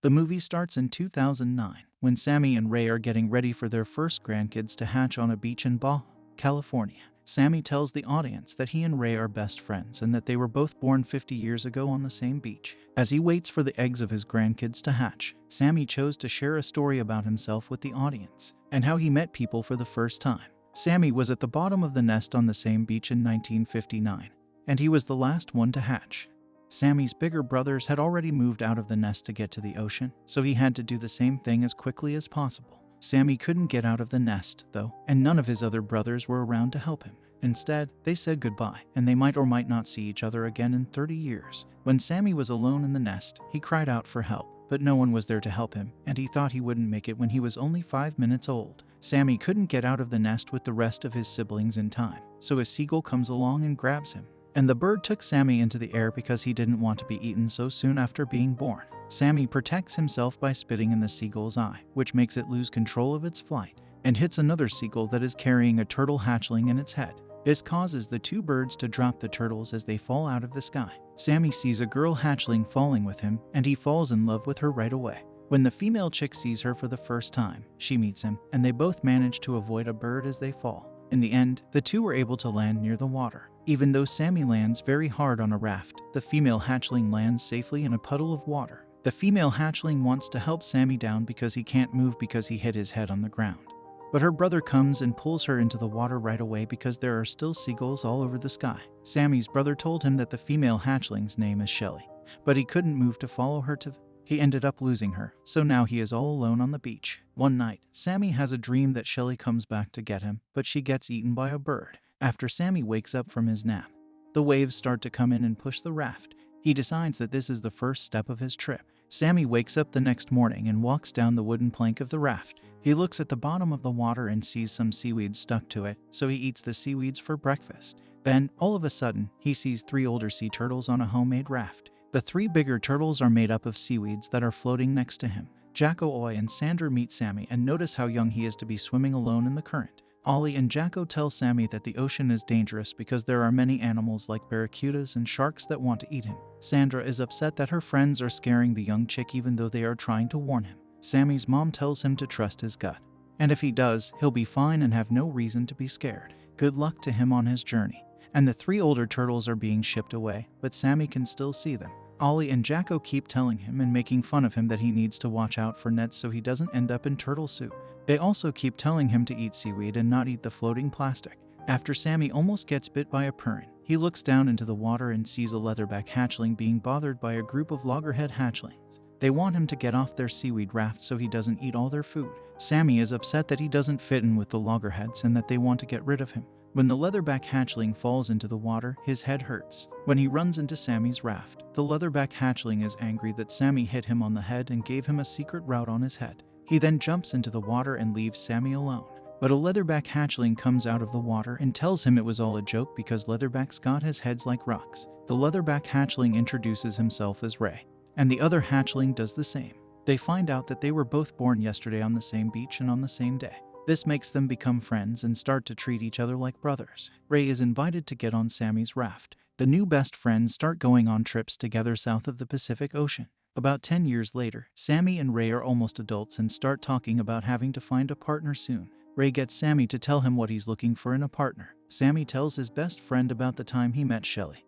The movie starts in 2009, when Sammy and Ray are getting ready for their first grandkids to hatch on a beach in Baja, California. Sammy tells the audience that he and Ray are best friends and that they were both born 50 years ago on the same beach. As he waits for the eggs of his grandkids to hatch, Sammy chose to share a story about himself with the audience and how he met people for the first time. Sammy was at the bottom of the nest on the same beach in 1959, and he was the last one to hatch. Sammy's bigger brothers had already moved out of the nest to get to the ocean, so he had to do the same thing as quickly as possible. Sammy couldn't get out of the nest, though, and none of his other brothers were around to help him. Instead, they said goodbye, and they might or might not see each other again in 30 years. When Sammy was alone in the nest, he cried out for help, but no one was there to help him, and he thought he wouldn't make it when he was only 5 minutes old. Sammy couldn't get out of the nest with the rest of his siblings in time, so a seagull comes along and grabs him. And the bird took Sammy into the air because he didn't want to be eaten so soon after being born. Sammy protects himself by spitting in the seagull's eye, which makes it lose control of its flight, and hits another seagull that is carrying a turtle hatchling in its head. This causes the two birds to drop the turtles as they fall out of the sky. Sammy sees a girl hatchling falling with him, and he falls in love with her right away. When the female chick sees her for the first time, she meets him, and they both manage to avoid a bird as they fall. In the end, the two were able to land near the water. Even though Sammy lands very hard on a raft, the female hatchling lands safely in a puddle of water. The female hatchling wants to help Sammy down because he can't move because he hit his head on the ground. But her brother comes and pulls her into the water right away because there are still seagulls all over the sky. Sammy's brother told him that the female hatchling's name is Shelly, but he couldn't move to follow her He ended up losing her, so now he is all alone on the beach. One night, Sammy has a dream that Shelly comes back to get him, but she gets eaten by a bird. After Sammy wakes up from his nap, the waves start to come in and push the raft. He decides that this is the first step of his trip. Sammy wakes up the next morning and walks down the wooden plank of the raft. He looks at the bottom of the water and sees some seaweed stuck to it, so he eats the seaweeds for breakfast. Then, all of a sudden, he sees 3 older sea turtles on a homemade raft. The 3 bigger turtles are made up of seaweeds that are floating next to him. Jacko, Oi, and Sandra meet Sammy and notice how young he is to be swimming alone in the current. Ollie and Jacko tell Sammy that the ocean is dangerous because there are many animals like barracudas and sharks that want to eat him. Sandra is upset that her friends are scaring the young chick even though they are trying to warn him. Sammy's mom tells him to trust his gut, and if he does, he'll be fine and have no reason to be scared. Good luck to him on his journey. And the 3 older turtles are being shipped away, but Sammy can still see them. Ollie and Jacko keep telling him and making fun of him that he needs to watch out for nets so he doesn't end up in turtle soup. They also keep telling him to eat seaweed and not eat the floating plastic. After Sammy almost gets bit by a perrin, he looks down into the water and sees a leatherback hatchling being bothered by a group of loggerhead hatchlings. They want him to get off their seaweed raft so he doesn't eat all their food. Sammy is upset that he doesn't fit in with the loggerheads and that they want to get rid of him. When the leatherback hatchling falls into the water, his head hurts. When he runs into Sammy's raft, the leatherback hatchling is angry that Sammy hit him on the head and gave him a secret route on his head. He then jumps into the water and leaves Sammy alone. But a leatherback hatchling comes out of the water and tells him it was all a joke because leatherbacks got his heads like rocks. The leatherback hatchling introduces himself as Ray, and the other hatchling does the same. They find out that they were both born yesterday on the same beach and on the same day. This makes them become friends and start to treat each other like brothers. Ray is invited to get on Sammy's raft. The new best friends start going on trips together south of the Pacific Ocean. About 10 years later, Sammy and Ray are almost adults and start talking about having to find a partner soon. Ray gets Sammy to tell him what he's looking for in a partner. Sammy tells his best friend about the time he met Shelly,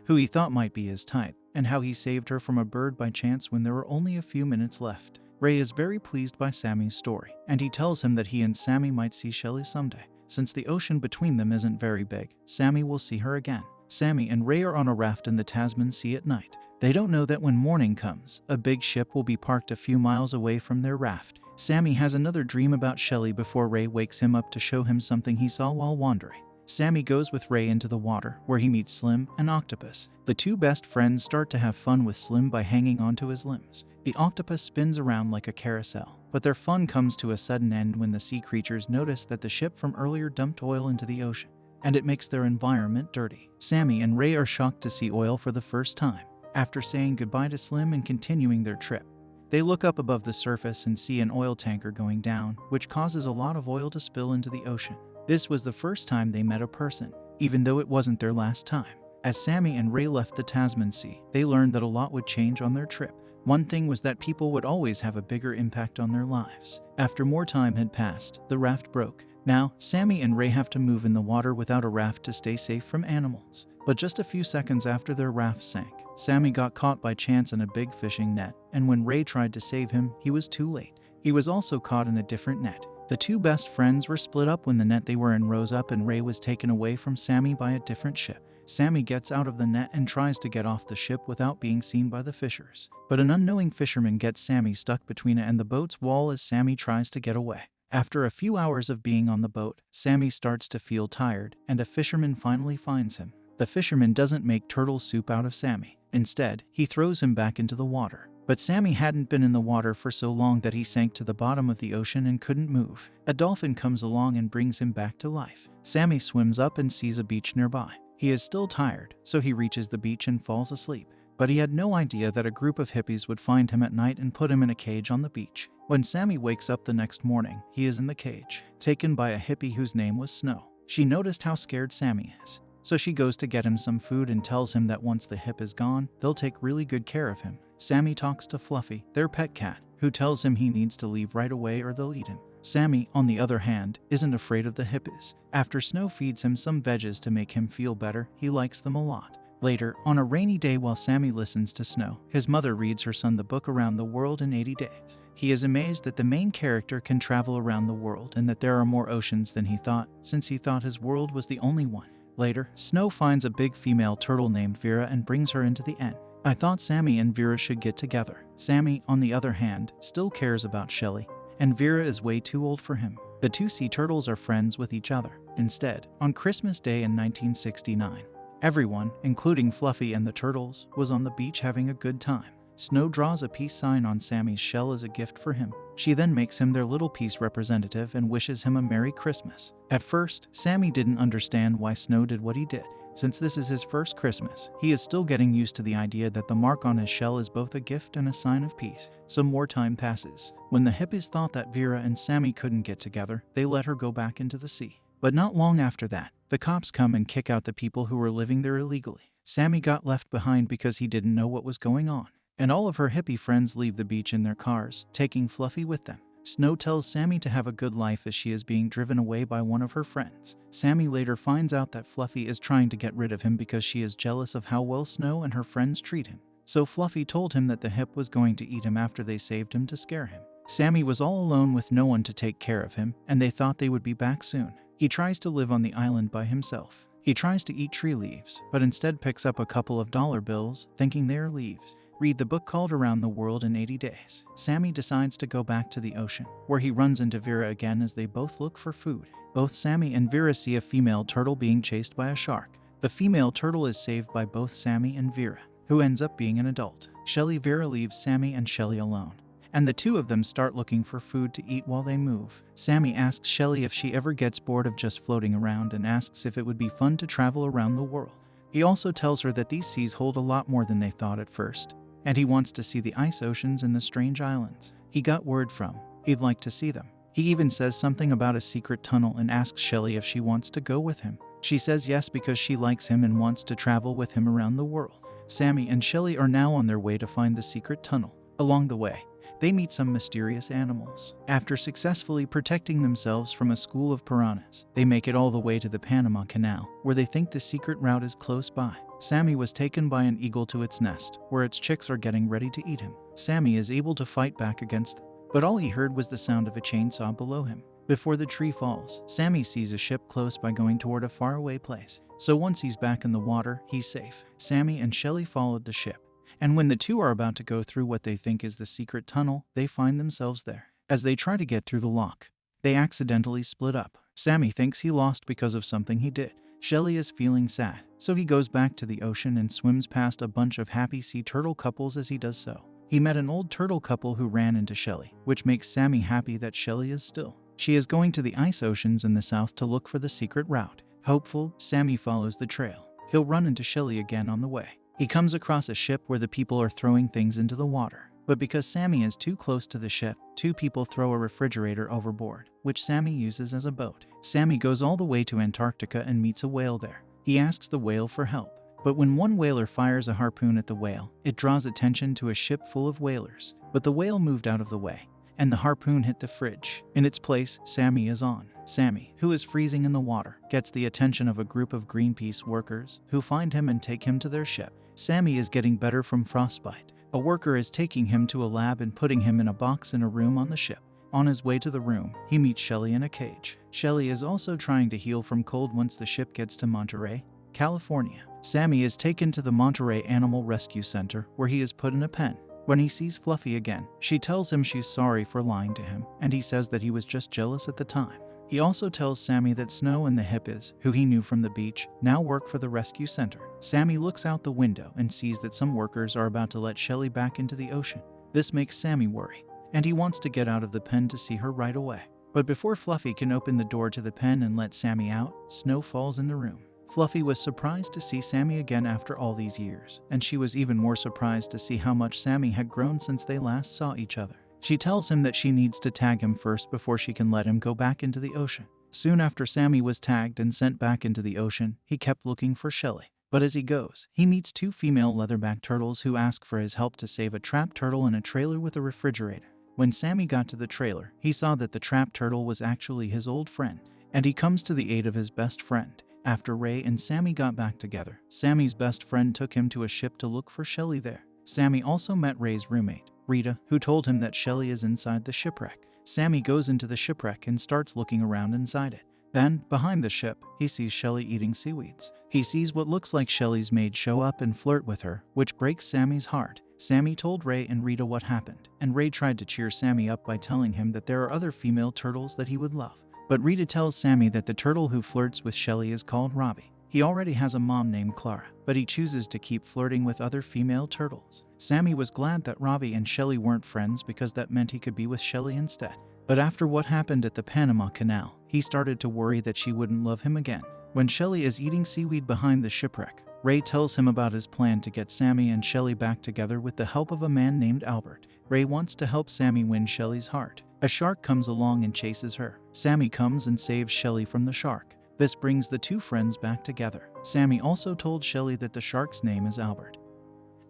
who he thought might be his type, and how he saved her from a bird by chance when there were only a few minutes left. Ray is very pleased by Sammy's story, and he tells him that he and Sammy might see Shelly someday. Since the ocean between them isn't very big, Sammy will see her again. Sammy and Ray are on a raft in the Tasman Sea at night. They don't know that when morning comes, a big ship will be parked a few miles away from their raft. Sammy has another dream about Shelly before Ray wakes him up to show him something he saw while wandering. Sammy goes with Ray into the water, where he meets Slim, an octopus. The two best friends start to have fun with Slim by hanging onto his limbs. The octopus spins around like a carousel, but their fun comes to a sudden end when the sea creatures notice that the ship from earlier dumped oil into the ocean, and it makes their environment dirty. Sammy and Ray are shocked to see oil for the first time. After saying goodbye to Slim and continuing their trip, they look up above the surface and see an oil tanker going down, which causes a lot of oil to spill into the ocean. This was the first time they met a person, even though it wasn't their last time. As Sammy and Ray left the Tasman Sea, they learned that a lot would change on their trip. One thing was that people would always have a bigger impact on their lives. After more time had passed, the raft broke. Now, Sammy and Ray have to move in the water without a raft to stay safe from animals. But just a few seconds after their raft sank, Sammy got caught by chance in a big fishing net, and when Ray tried to save him, he was too late. He was also caught in a different net. The two best friends were split up when the net they were in rose up and Ray was taken away from Sammy by a different ship. Sammy gets out of the net and tries to get off the ship without being seen by the fishers. But an unknowing fisherman gets Sammy stuck between it and the boat's wall as Sammy tries to get away. After a few hours of being on the boat, Sammy starts to feel tired, and a fisherman finally finds him. The fisherman doesn't make turtle soup out of Sammy. Instead, he throws him back into the water. But Sammy hadn't been in the water for so long that he sank to the bottom of the ocean and couldn't move. A dolphin comes along and brings him back to life. Sammy swims up and sees a beach nearby. He is still tired, so he reaches the beach and falls asleep. But he had no idea that a group of hippies would find him at night and put him in a cage on the beach. When Sammy wakes up the next morning, he is in the cage, taken by a hippie whose name was Snow. She noticed how scared Sammy is, so she goes to get him some food and tells him that once the hip is gone, they'll take really good care of him. Sammy talks to Fluffy, their pet cat, who tells him he needs to leave right away or they'll eat him. Sammy, on the other hand, isn't afraid of the hippies. After Snow feeds him some veggies to make him feel better, he likes them a lot. Later, on a rainy day while Sammy listens to Snow, his mother reads her son the book Around the World in 80 Days. He is amazed that the main character can travel around the world and that there are more oceans than he thought, since he thought his world was the only one. Later, Snow finds a big female turtle named Vera and brings her into the inn. I thought Sammy and Vera should get together. Sammy, on the other hand, still cares about Shelly, and Vera is way too old for him. The two sea turtles are friends with each other. Instead, on Christmas Day in 1969, everyone, including Fluffy and the turtles, was on the beach having a good time. Snow draws a peace sign on Sammy's shell as a gift for him. She then makes him their little peace representative and wishes him a Merry Christmas. At first, Sammy didn't understand why Snow did what he did. Since this is his first Christmas, he is still getting used to the idea that the mark on his shell is both a gift and a sign of peace. Some more time passes. When the hippies thought that Vera and Sammy couldn't get together, they let her go back into the sea. But not long after that, the cops come and kick out the people who were living there illegally. Sammy got left behind because he didn't know what was going on. And all of her hippie friends leave the beach in their cars, taking Fluffy with them. Snow tells Sammy to have a good life as she is being driven away by one of her friends. Sammy later finds out that Fluffy is trying to get rid of him because she is jealous of how well Snow and her friends treat him. So Fluffy told him that the hip was going to eat him after they saved him to scare him. Sammy was all alone with no one to take care of him, and they thought they would be back soon. He tries to live on the island by himself. He tries to eat tree leaves, but instead picks up a couple of dollar bills, thinking they are leaves. Read the book called Around the World in 80 Days. Sammy decides to go back to the ocean, where he runs into Vera again as they both look for food. Both Sammy and Vera see a female turtle being chased by a shark. The female turtle is saved by both Sammy and Vera, who ends up being an adult. Vera leaves Sammy and Shelly alone, and the two of them start looking for food to eat while they move. Sammy asks Shelly if she ever gets bored of just floating around and asks if it would be fun to travel around the world. He also tells her that these seas hold a lot more than they thought at first, and he wants to see the ice oceans and the strange islands he got word from. He'd like to see them. He even says something about a secret tunnel and asks Shelly if she wants to go with him. She says yes because she likes him and wants to travel with him around the world. Sammy and Shelly are now on their way to find the secret tunnel. Along the way, they meet some mysterious animals. After successfully protecting themselves from a school of piranhas, they make it all the way to the Panama Canal, where they think the secret route is close by. Sammy was taken by an eagle to its nest, where its chicks are getting ready to eat him. Sammy is able to fight back against them, but all he heard was the sound of a chainsaw below him. Before the tree falls, Sammy sees a ship close by going toward a faraway place. So once he's back in the water, he's safe. Sammy and Shelly followed the ship, and when the two are about to go through what they think is the secret tunnel, they find themselves there. As they try to get through the lock, they accidentally split up. Sammy thinks he lost because of something he did. Shelly is feeling sad, so he goes back to the ocean and swims past a bunch of happy sea turtle couples as he does so. He met an old turtle couple who ran into Shelly, which makes Sammy happy that Shelly is still. She is going to the ice oceans in the south to look for the secret route. Hopeful, Sammy follows the trail. He'll run into Shelly again on the way. He comes across a ship where the people are throwing things into the water. But because Sammy is too close to the ship, two people throw a refrigerator overboard, which Sammy uses as a boat. Sammy goes all the way to Antarctica and meets a whale there. He asks the whale for help, But when one whaler fires a harpoon at the whale, it draws attention to a ship full of whalers. But the whale moved out of the way, and the harpoon hit the fridge. In its place, Sammy is on. Sammy, who is freezing in the water, gets the attention of a group of Greenpeace workers who find him and take him to their ship. Sammy is getting better from frostbite. A worker is taking him to a lab and putting him in a box in a room on the ship. On his way to the room, he meets Shelly in a cage. Shelly is also trying to heal from cold once the ship gets to Monterey, California. Sammy is taken to the Monterey Animal Rescue Center, where he is put in a pen. When he sees Fluffy again, she tells him she's sorry for lying to him, and he says that he was just jealous at the time. He also tells Sammy that Snow and the Hippies, who he knew from the beach, now work for the rescue center. Sammy looks out the window and sees that some workers are about to let Shelly back into the ocean. This makes Sammy worry, and he wants to get out of the pen to see her right away. But before Fluffy can open the door to the pen and let Sammy out, Snow falls in the room. Fluffy was surprised to see Sammy again after all these years, and she was even more surprised to see how much Sammy had grown since they last saw each other. She tells him that she needs to tag him first before she can let him go back into the ocean. Soon after Sammy was tagged and sent back into the ocean, he kept looking for Shelly. But as he goes, he meets two female leatherback turtles who ask for his help to save a trapped turtle in a trailer with a refrigerator. When Sammy got to the trailer, he saw that the trapped turtle was actually his old friend, and he comes to the aid of his best friend. After Ray and Sammy got back together, Sammy's best friend took him to a ship to look for Shelly there. Sammy also met Ray's roommate, Rita, who told him that Shelly is inside the shipwreck. Sammy goes into the shipwreck and starts looking around inside it. Then, behind the ship, he sees Shelly eating seaweeds. He sees what looks like Shelly's maid show up and flirt with her, which breaks Sammy's heart. Sammy told Ray and Rita what happened, and Ray tried to cheer Sammy up by telling him that there are other female turtles that he would love. But Rita tells Sammy that the turtle who flirts with Shelly is called Robbie. He already has a mom named Clara, but he chooses to keep flirting with other female turtles. Sammy was glad that Robbie and Shelly weren't friends because that meant he could be with Shelly instead. But after what happened at the Panama Canal, he started to worry that she wouldn't love him again. When Shelly is eating seaweed behind the shipwreck, Ray tells him about his plan to get Sammy and Shelly back together with the help of a man named Albert. Ray wants to help Sammy win Shelly's heart. A shark comes along and chases her. Sammy comes and saves Shelly from the shark. This brings the two friends back together. Sammy also told Shelly that the shark's name is Albert,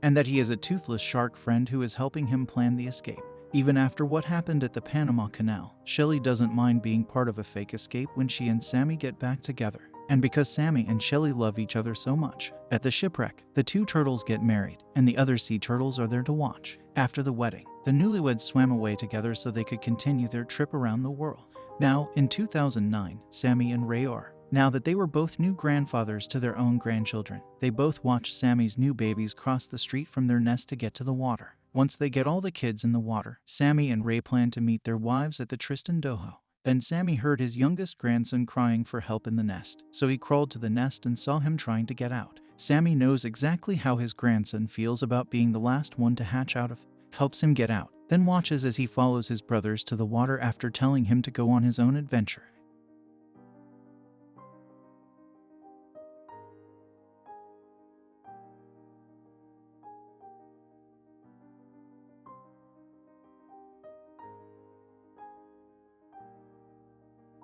and that he is a toothless shark friend who is helping him plan the escape. Even after what happened at the Panama Canal, Shelly doesn't mind being part of a fake escape when she and Sammy get back together. And because Sammy and Shelly love each other so much, at the shipwreck, the two turtles get married, and the other sea turtles are there to watch. After the wedding, the newlyweds swam away together so they could continue their trip around the world. Now, in 2009, Sammy and Ray are. Now that they were both new grandfathers to their own grandchildren, they both watched Sammy's new babies cross the street from their nest to get to the water. Once they get all the kids in the water, Sammy and Ray plan to meet their wives at the Tristan d'Ojo. Then Sammy heard his youngest grandson crying for help in the nest, so he crawled to the nest and saw him trying to get out. Sammy knows exactly how his grandson feels about being the last one to hatch out of, helps him get out, then watches as he follows his brothers to the water after telling him to go on his own adventure.